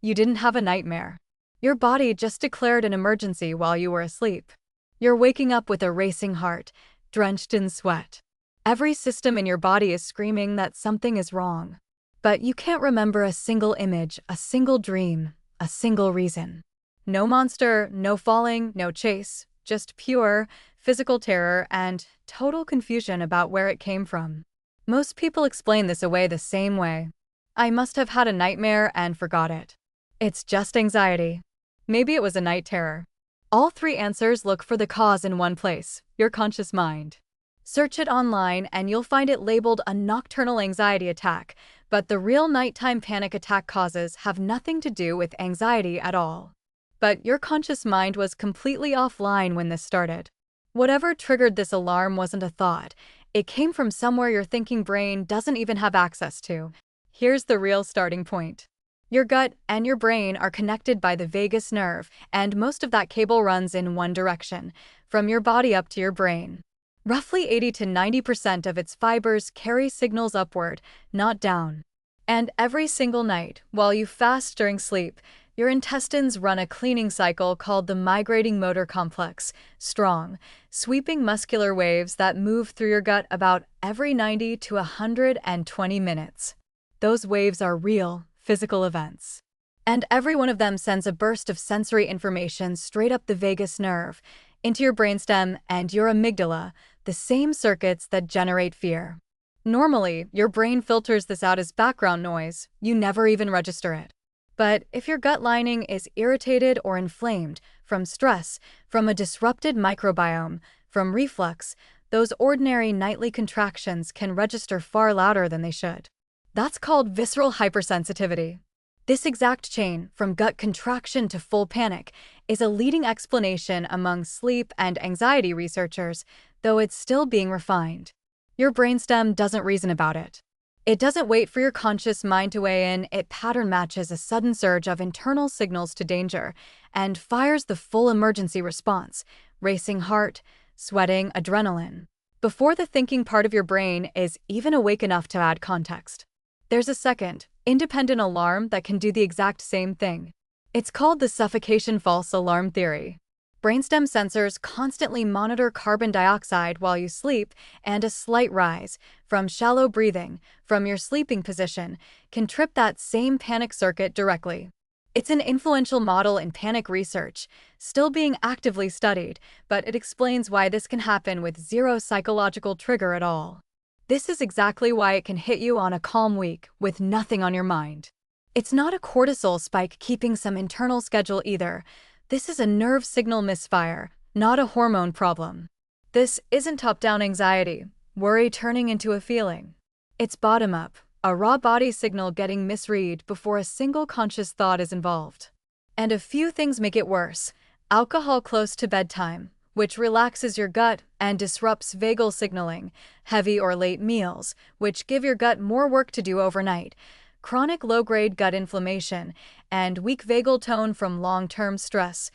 You didn't have a nightmare. Your body just declared an emergency while you were asleep. You're waking up with a racing heart, drenched in sweat. Every system in your body is screaming that something is wrong. But you can't remember a single image, a single dream, a single reason. No monster, no falling, no chase, just pure, physical terror and total confusion about where it came from. Most people explain this away the same way. I must have had a nightmare and forgot it. It's just anxiety. Maybe it was a night terror. All three answers look for the cause in one place, your conscious mind. Search it online and you'll find it labeled a nocturnal anxiety attack, but the real nighttime panic attack causes have nothing to do with anxiety at all. But your conscious mind was completely offline when this started. Whatever triggered this alarm wasn't a thought. It came from somewhere your thinking brain doesn't even have access to. Here's the real starting point. Your gut and your brain are connected by the vagus nerve, and most of that cable runs in one direction, from your body up to your brain. Roughly 80 to 90% of its fibers carry signals upward, not down. And every single night, while you fast during sleep, your intestines run a cleaning cycle called the migrating motor complex, strong, sweeping muscular waves that move through your gut about every 90 to 120 minutes. Those waves are real, physical events. And every one of them sends a burst of sensory information straight up the vagus nerve, into your brainstem and your amygdala, the same circuits that generate fear. Normally, your brain filters this out as background noise. You never even register it. But if your gut lining is irritated or inflamed from stress, from a disrupted microbiome, from reflux, those ordinary nightly contractions can register far louder than they should. That's called visceral hypersensitivity. This exact chain, from gut contraction to full panic, is a leading explanation among sleep and anxiety researchers, though it's still being refined. Your brainstem doesn't reason about it. It doesn't wait for your conscious mind to weigh in. It pattern matches a sudden surge of internal signals to danger and fires the full emergency response, racing heart, sweating, adrenaline, before the thinking part of your brain is even awake enough to add context. There's a second, independent alarm that can do the exact same thing. It's called the suffocation false alarm theory. Brainstem sensors constantly monitor carbon dioxide while you sleep, and a slight rise, from shallow breathing, from your sleeping position, can trip that same panic circuit directly. It's an influential model in panic research, still being actively studied, but it explains why this can happen with zero psychological trigger at all. This is exactly why it can hit you on a calm week with nothing on your mind. It's not a cortisol spike keeping some internal schedule either. This is a nerve signal misfire, not a hormone problem. This isn't top-down anxiety, worry turning into a feeling. It's bottom-up, a raw body signal getting misread before a single conscious thought is involved. And a few things make it worse. Alcohol close to bedtime, which relaxes your gut and disrupts vagal signaling, heavy or late meals, which give your gut more work to do overnight, chronic low-grade gut inflammation, and weak vagal tone from long-term stress,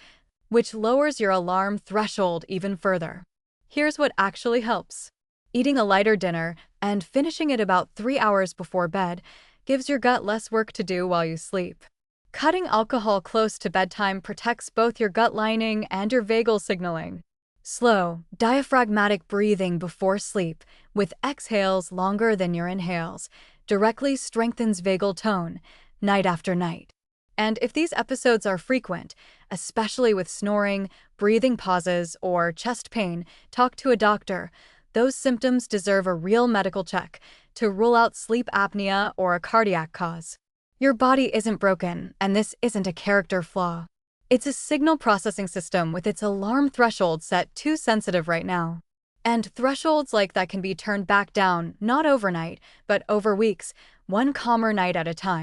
which lowers your alarm threshold even further. Here's what actually helps. Eating a lighter dinner and finishing it about 3 hours before bed gives your gut less work to do while you sleep. Cutting alcohol close to bedtime protects both your gut lining and your vagal signaling. Slow, diaphragmatic breathing before sleep, with exhales longer than your inhales, directly strengthens vagal tone, night after night. And if these episodes are frequent, especially with snoring, breathing pauses, or chest pain, talk to a doctor. Those symptoms deserve a real medical check to rule out sleep apnea or a cardiac cause. Your body isn't broken, and this isn't a character flaw. It's a signal processing system with its alarm threshold set too sensitive right now. And thresholds like that can be turned back down, not overnight, but over weeks, one calmer night at a time.